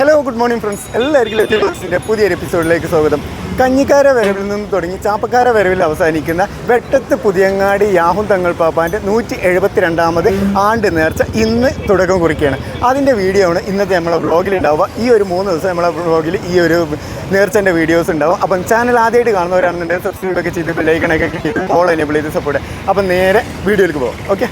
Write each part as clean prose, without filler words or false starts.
Hello good morning friends, എല്ലാവർക്കും ലക്ഷ്യത്തിന്റെ പുതിയൊരു എപ്പിസോഡിലേക്ക് സ്വാഗതം. കഞ്ഞിക്കാര വരവിൽ നിന്നും തുടങ്ങി ചാപ്പക്കാര വരവിൽ അവസാനിക്കുന്ന വെട്ടത്ത് പുതിയങ്ങാടി യാഹും തങ്ങൾ പാപ്പാൻ്റെ 172ാമത് ആണ്ട് നേർച്ച ഇന്ന് തുടക്കം കുറിക്കുകയാണ്. അതിൻ്റെ വീഡിയോ ആണ് ഇന്നത്തെ നമ്മളെ വ്ളോഗിൽ ഉണ്ടാവുക. ഈ ഒരു 3 ദിവസം നമ്മളെ വ്ളോഗിൽ ഈ ഒരു നേർച്ചൻ്റെ വീഡിയോസ് ഉണ്ടാവും. അപ്പം ചാനൽ ആദ്യമായിട്ട് കാണുന്നവരാണെന്നുണ്ടെങ്കിൽ സബ്സ്ക്രൈബ് ഒക്കെ ചെയ്ത് ബെല്ലൈക്കണൊക്കെ ക്ലിക്ക് ചെയ്ത് ഓൾ എനേബിൾ ചെയ്ത് സപ്പോർട്ട്. അപ്പം നേരെ വീഡിയോയിലേക്ക് പോകാം. ഓക്കെ.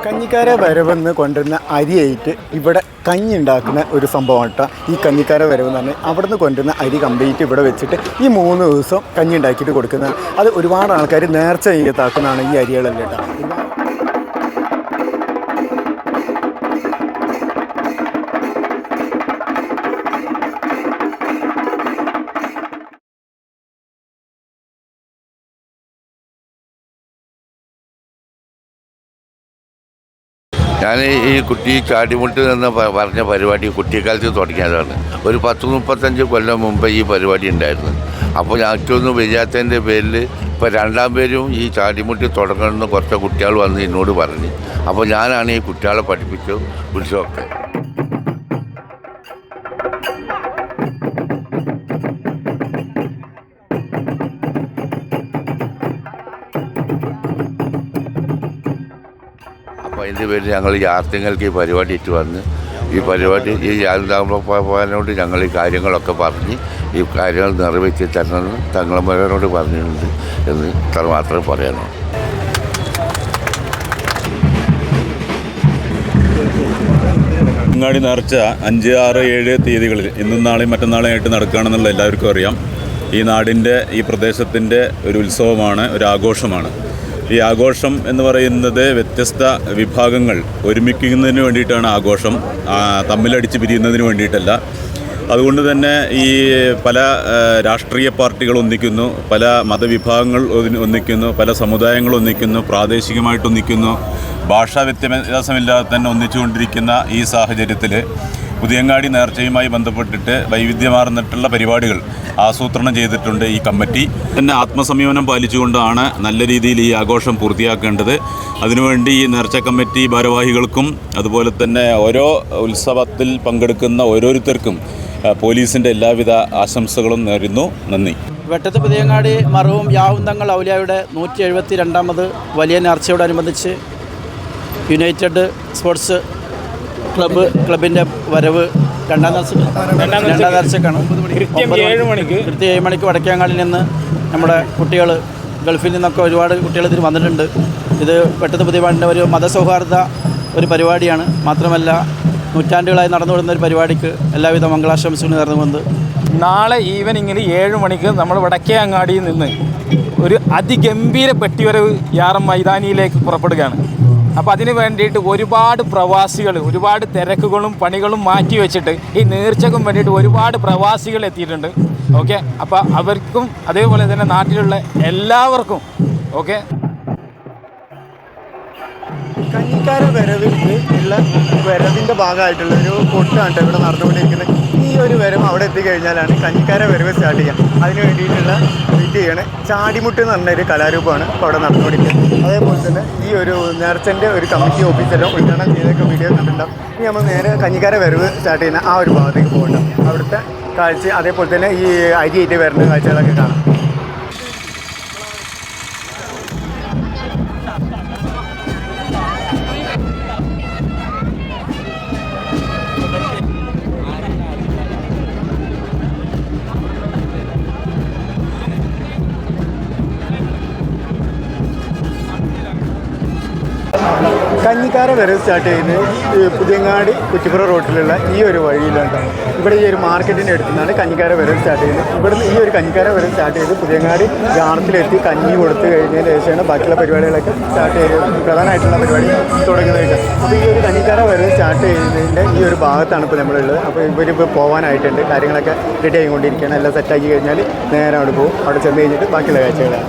കഞ്ഞിക്കാര വരവെന്ന് കൊണ്ടുവരുന്ന അരിയായിട്ട് ഇവിടെ കഞ്ഞി ഉണ്ടാക്കുന്ന ഒരു സംഭവമാണ് കേട്ടോ. ഈ കഞ്ഞിക്കാര വരവ് എന്ന് പറഞ്ഞാൽ അവിടെ നിന്ന് കൊണ്ടുവരുന്ന അരി കംപ്ലീറ്റ് ഇവിടെ വെച്ചിട്ട് ഈ 3 ദിവസം കഞ്ഞി ഉണ്ടാക്കിയിട്ട് കൊടുക്കുന്നത്. അത് ഒരുപാട് ആൾക്കാർ നേർച്ച ചെയ്താക്കുന്നതാണ് ഈ അരികളെല്ലാം കേട്ടോ. ഞാൻ ഈ കുട്ടി ചാടിമുട്ട് എന്ന് പറഞ്ഞ പരിപാടി കുട്ടിക്കാലത്ത് തുടങ്ങിയതാണ്. ഒരു 10-35 കൊല്ലം മുമ്പ് ഈ പരിപാടി ഉണ്ടായിരുന്നു. അപ്പോൾ ഞങ്ങൾക്കൊന്നും വയ്യാത്തതിൻ്റെ പേരിൽ ഇപ്പോൾ 2ാം പേരും ഈ ചാടിമുട്ടി തുടങ്ങണമെന്ന് കുറച്ച് കുട്ടികൾ വന്ന് എന്നോട് പറഞ്ഞു. അപ്പോൾ ഞാനാണ് ഈ കുട്ടികളെ പഠിപ്പിച്ചു ഉത്സവമൊക്കെ. അപ്പോൾ അതിൻ്റെ പേരിൽ ഞങ്ങൾ യാത്രങ്ങൾക്ക് ഈ പരിപാടി ഇട്ട് വന്ന് ഈ പരിപാടി ഈ യാതൊരു ഞങ്ങൾ ഈ കാര്യങ്ങളൊക്കെ പറഞ്ഞ് ഈ കാര്യങ്ങൾ നിറവേറ്റി തരണമെന്ന് തങ്ങളന്മാരോട് പറഞ്ഞിട്ടുണ്ട് എന്ന് ഇത്ര മാത്രമേ പറയാനുള്ളൂ. അങ്ങാടി നേർച്ച 5, 6, 7 തീയതികളിൽ ഇന്നും നാളെയും മറ്റന്നാളെയായിട്ട് നടക്കുകയാണെന്നുള്ള എല്ലാവർക്കും അറിയാം. ഈ നാടിൻ്റെ ഈ പ്രദേശത്തിൻ്റെ ഒരു ഉത്സവമാണ്, ഒരു ആഘോഷമാണ്. ഈ ആഘോഷം എന്ന് പറയുന്നത് വ്യത്യസ്ത വിഭാഗങ്ങൾ ഒരുമിക്കുന്നതിന് വേണ്ടിയിട്ടാണ് ആഘോഷം, തമ്മിലടിച്ച് പിരിയുന്നതിന് വേണ്ടിയിട്ടല്ല. അതുകൊണ്ട് തന്നെ ഈ പല രാഷ്ട്രീയ പാർട്ടികൾ ഒന്നിക്കുന്നു, പല മതവിഭാഗങ്ങൾ ഒന്നിക്കുന്നു, പല സമുദായങ്ങൾ ഒന്നിക്കുന്നു, പ്രാദേശികമായിട്ടൊന്നിക്കുന്നു, ഭാഷാ വ്യത്യാസമില്ലാതെ തന്നെ ഒന്നിച്ചുകൊണ്ടിരിക്കുന്ന ഈ സാഹചര്യത്തിൽ പുതിയങ്ങാടി നേർച്ചയുമായി ബന്ധപ്പെട്ടിട്ട് വൈവിധ്യമാർന്നിട്ടുള്ള പരിപാടികൾ ആസൂത്രണം ചെയ്തിട്ടുണ്ട് ഈ കമ്മിറ്റി. തന്നെ ആത്മസംയമനം പാലിച്ചുകൊണ്ടാണ് നല്ല രീതിയിൽ ഈ ആഘോഷം പൂർത്തിയാക്കേണ്ടത്. അതിനുവേണ്ടി ഈ നേർച്ച കമ്മിറ്റി ഭാരവാഹികൾക്കും അതുപോലെ തന്നെ ഓരോ ഉത്സവത്തിൽ പങ്കെടുക്കുന്ന ഓരോരുത്തർക്കും പോലീസിൻ്റെ എല്ലാവിധ ആശംസകളും നേരുന്നു. നന്ദി. വെട്ടത്ത് പുതിയങ്ങാടി മർഹൂം യാഹും തങ്ങൾ ഔലിയായുടെ 172ാമത് വലിയ നേർച്ചയോടനുബന്ധിച്ച് യുണൈറ്റഡ് സ്പോർട്സ് ക്ലബിൻ്റെ വരവ് രണ്ടാം നേർച്ചക്കാണ്. കൃത്യം 7 മണിക്ക് വടക്കേങ്ങാടിൽ നിന്ന് നമ്മുടെ കുട്ടികൾ, ഗൾഫിൽ നിന്നൊക്കെ ഒരുപാട് കുട്ടികൾ ഇതിന് വന്നിട്ടുണ്ട്. ഇത് വെട്ടത്ത് പുതിയങ്ങാടിൻ്റെ ഒരു മതസൗഹാർദ്ദ ഒരു പരിപാടിയാണ്. മാത്രമല്ല നൂറ്റാണ്ടുകളായി നടന്നു വരുന്ന ഒരു പരിപാടിക്ക് എല്ലാവിധ മംഗളാശംസകളും നേർന്നുകൊണ്ട് നാളെ ഈവനിങ്ങിൽ 7 മണിക്ക് നമ്മൾ വടക്കേങ്ങാടിയിൽ നിന്ന് ഒരു അതിഗംഭീര പെട്ടിവരവ് യാറം മൈതാനിയിലേക്ക് പുറപ്പെടുകയാണ്. അപ്പോൾ അതിന് വേണ്ടിയിട്ട് ഒരുപാട് പ്രവാസികൾ, ഒരുപാട് തിരക്കുകളും പണികളും മാറ്റി വെച്ചിട്ട് ഈ നേർച്ചക്കും വേണ്ടിയിട്ട് ഒരുപാട് പ്രവാസികൾ എത്തിയിട്ടുണ്ട്. ഓക്കെ, അപ്പോൾ അവർക്കും അതേപോലെ തന്നെ നാട്ടിലുള്ള എല്ലാവർക്കും ഓക്കെ. കഞ്ഞിക്കാര വരവിൽ ഉള്ള വരവിൻ്റെ ഭാഗമായിട്ടുള്ള ഒരു കൊട്ടാണ് ഇവിടെ നടന്നുകൊണ്ടിരിക്കുന്നത്. ഈ ഒരു വരവ് അവിടെ എത്തിക്കഴിഞ്ഞാലാണ് കഞ്ഞിക്കാര വരവ് സ്റ്റാർട്ട് ചെയ്യുക. അതിന് വേണ്ടിയിട്ടുള്ള വെയിറ്റ് ചെയ്യണേ. ചാടിമുട്ട് എന്ന് പറഞ്ഞൊരു കലാരൂപമാണ് ഇപ്പോൾ അവിടെ നടന്നുകൊണ്ടിരിക്കുന്നത്. അതേപോലെ തന്നെ ഈ ഒരു നേർച്ചൻ്റെ ഒരു കമ്മിറ്റി ഓഫീസെല്ലാം ഉദ്ഘാടനം ചെയ്തൊക്കെ വീഡിയോ കണ്ടിട്ടുണ്ടാവും. ഇനി നമ്മൾ നേരെ കഞ്ഞിക്കാര വരവ് സ്റ്റാർട്ട് ചെയ്യുന്ന ആ ഒരു ഭാഗത്തേക്ക് പോകണ്ട. അവിടുത്തെ കാഴ്ച അതേപോലെ തന്നെ ഈ അരിയായിട്ട് വരുന്ന കാഴ്ചകളൊക്കെ കാണാം. കഞ്ഞിക്കാര വരെ സ്റ്റാർട്ട് ചെയ്യുന്നത് പുതിയങ്ങാടി കുറ്റിപ്പുറ റോട്ടിലുള്ള ഈ ഒരു വഴിയിലുണ്ട്. ഇവിടെ ഈ ഒരു മാർക്കറ്റിൻ്റെ അടുത്ത് നിന്നാണ് കഞ്ഞിക്കാര വരെ സ്റ്റാർട്ട് ചെയ്യുന്നത്. ഇവിടുന്ന് ഈ ഒരു കഞ്ഞിക്കാര വരെ സ്റ്റാർട്ട് ചെയ്ത് പുതിയങ്ങാടി ഗ്രാമത്തിലെത്തി കഞ്ഞി കൊടുത്തു കഴിഞ്ഞതിന് ശേഷമാണ് ബാക്കിയുള്ള പരിപാടികളൊക്കെ സ്റ്റാർട്ട് ചെയ്ത് പ്രധാനമായിട്ടുള്ള പരിപാടി തുടങ്ങുന്നതായിട്ട്. അപ്പോൾ ഈ ഒരു കഞ്ഞിക്കാര വരെ സ്റ്റാർട്ട് ചെയ്യുന്നതിൻ്റെ ഈ ഒരു ഭാഗത്താണ് ഇപ്പോൾ നമ്മളുള്ളത്. അപ്പോൾ ഇവരിപ്പോൾ പോകാനായിട്ടുണ്ട്, കാര്യങ്ങളൊക്കെ റെഡി ആയിക്കൊണ്ടിരിക്കുകയാണ്. എല്ലാം സെറ്റാക്കി കഴിഞ്ഞാൽ നേരെ അവിടെ പോകും. അവിടെ ചെന്ന് കഴിഞ്ഞിട്ട് ബാക്കിയുള്ള കാഴ്ചകളാണ്.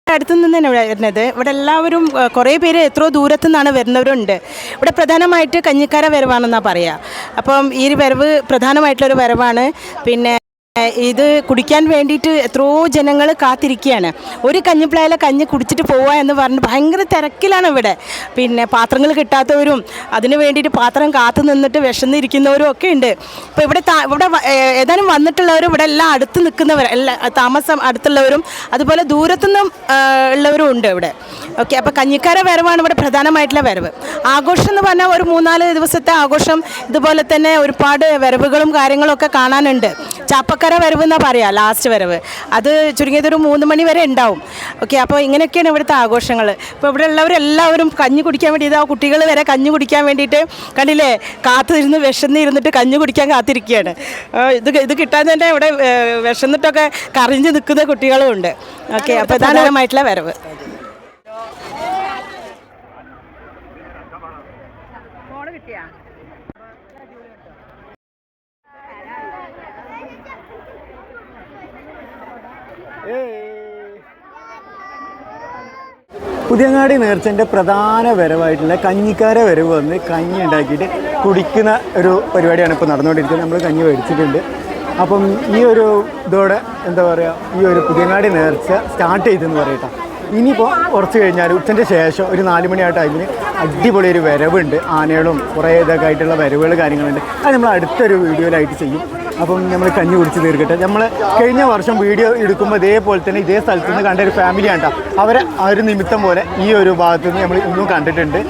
അടുത്തു നിന്ന് തന്നെ വരുന്നത്. ഇവിടെ എല്ലാവരും കുറേ പേര് എത്രയോ ദൂരത്തു നിന്നാണ് വരുന്നവരുണ്ട്. ഇവിടെ പ്രധാനമായിട്ട് കഞ്ഞിക്കാര വരവാണെന്നാണ് പറയുക. അപ്പം ഈ വരവ് പ്രധാനമായിട്ടുള്ളൊരു വരവാണ്. പിന്നെ ഇത് കുടിക്കാൻ വേണ്ടിയിട്ട് എത്രയോ ജനങ്ങൾ കാത്തിരിക്കുകയാണ്. ഒരു കഞ്ഞിപ്ലായിലെ കഞ്ഞി കുടിച്ചിട്ട് പോവുക എന്ന് പറഞ്ഞിട്ട് ഭയങ്കര തിരക്കിലാണ് ഇവിടെ. പിന്നെ പാത്രങ്ങൾ കിട്ടാത്തവരും അതിന് വേണ്ടിയിട്ട് പാത്രം കാത്തു നിന്നിട്ട് വിശന്നിരിക്കുന്നവരും ഒക്കെ ഉണ്ട്. ഇപ്പോൾ ഇവിടെ ഏതാനും വന്നിട്ടുള്ളവരും ഇവിടെ എല്ലാം അടുത്ത് നിൽക്കുന്നവർ, താമസം അടുത്തുള്ളവരും അതുപോലെ ദൂരത്തുനിന്നും ഉള്ളവരും ഉണ്ട് ഇവിടെ. ഓക്കെ, അപ്പോൾ കഞ്ഞിക്കാര വരവാണ് ഇവിടെ പ്രധാനമായിട്ടുള്ള വരവ്. ആഘോഷം എന്ന് പറഞ്ഞാൽ ഒരു 3-4 ദിവസത്തെ ആഘോഷം, ഇതുപോലെ തന്നെ ഒരുപാട് വരവുകളും കാര്യങ്ങളും ഒക്കെ കാണാനുണ്ട്. ചാപ്പക്കര വരവ് എന്നാണ് പറയുക, ലാസ്റ്റ് വരവ്. അത് ചുരുങ്ങിയതൊരു 3 മണി വരെ ഉണ്ടാവും. ഓക്കെ, അപ്പോൾ ഇങ്ങനെയൊക്കെയാണ് ഇവിടുത്തെ ആഘോഷങ്ങൾ. ഇപ്പോൾ ഇവിടെ ഉള്ളവരെല്ലാവരും കഞ്ഞി കുടിക്കാൻ വേണ്ടിയിട്ട്, ആ കുട്ടികൾ വരെ കഞ്ഞി കുടിക്കാൻ വേണ്ടിയിട്ട് കണ്ടില്ലേ, കാത്തിരുന്ന് വിശന്നിരുന്നിട്ട് കഞ്ഞി കുടിക്കാൻ കാത്തിരിക്കുകയാണ്. ഇത് കിട്ടാൻ തന്നെ ഇവിടെ വിശന്നിട്ടൊക്കെ കറിഞ്ഞ് നിൽക്കുന്ന കുട്ടികളും ഉണ്ട്. ഓക്കെ, അപ്പോൾ പ്രധാനമായിട്ടുള്ള വരവ്. പുതിയങ്ങാടി നേർച്ചൻ്റെ പ്രധാന വരവായിട്ടുള്ള കഞ്ഞിക്കാര വരവ് വന്ന് കഞ്ഞി ഉണ്ടാക്കിയിട്ട് കുടിക്കുന്ന ഒരു പരിപാടിയാണ് ഇപ്പോൾ നടന്നുകൊണ്ടിരിക്കുന്നത്. നമ്മൾ കഞ്ഞി മേടിച്ചിട്ടുണ്ട്. അപ്പം ഈ ഒരു ഇതോടെ എന്താ പറയുക, ഈ ഒരു പുതിയങ്ങാടി നേർച്ച സ്റ്റാർട്ട് ചെയ്തെന്ന് പറയട്ടെ. ഇനിയിപ്പോൾ കുറച്ച് കഴിഞ്ഞാൽ ഉച്ചൻ്റെ ശേഷം ഒരു 4 മണി ആ ടൈമിന് അടിപൊളി ഒരു വരവുണ്ട്. ആനകളും കുറേ ഇതൊക്കെ ആയിട്ടുള്ള വരവുകൾ കാര്യങ്ങളുണ്ട്. അത് നമ്മൾ അടുത്തൊരു വീഡിയോയിലായിട്ട് ചെയ്യും. അപ്പം നമ്മൾ കഞ്ഞി കുടിച്ച് തീർക്കട്ടെ. നമ്മൾ കഴിഞ്ഞ വർഷം വീഡിയോ എടുക്കുമ്പോൾ ഇതേപോലെ തന്നെ ഇതേ സ്ഥലത്ത് നിന്ന് കണ്ട ഒരു ഫാമിലിയാണ് കേട്ടോ. അവരെ ആ ഒരു നിമിത്തം പോലെ ഈ ഒരു ഭാഗത്തു നിന്ന് നമ്മൾ ഇന്നും കണ്ടിട്ടുണ്ട്.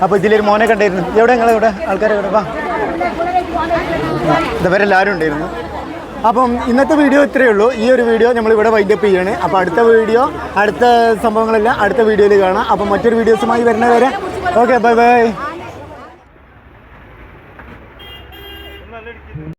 അപ്പോൾ ഇതിലൊരു മോനെ കണ്ടായിരുന്നു. എവിടെ നിങ്ങളിവിടെ ആൾക്കാരെ ഇവിടെ വാ, ഇതവരെല്ലാവരും ഉണ്ടായിരുന്നു. അപ്പം ഇന്നത്തെ വീഡിയോ ഇത്രയേ ഉള്ളൂ. ഈ ഒരു വീഡിയോ നമ്മളിവിടെ വൈൻഡപ്പ് ചെയ്യാണ്. അപ്പോൾ അടുത്ത വീഡിയോ, അടുത്ത സംഭവങ്ങളെല്ലാം അടുത്ത വീഡിയോയിൽ കാണാം. അപ്പം മറ്റൊരു വീഡിയോസുമായി വരുന്നവരെ ഓക്കെ, ബൈ ബൈ.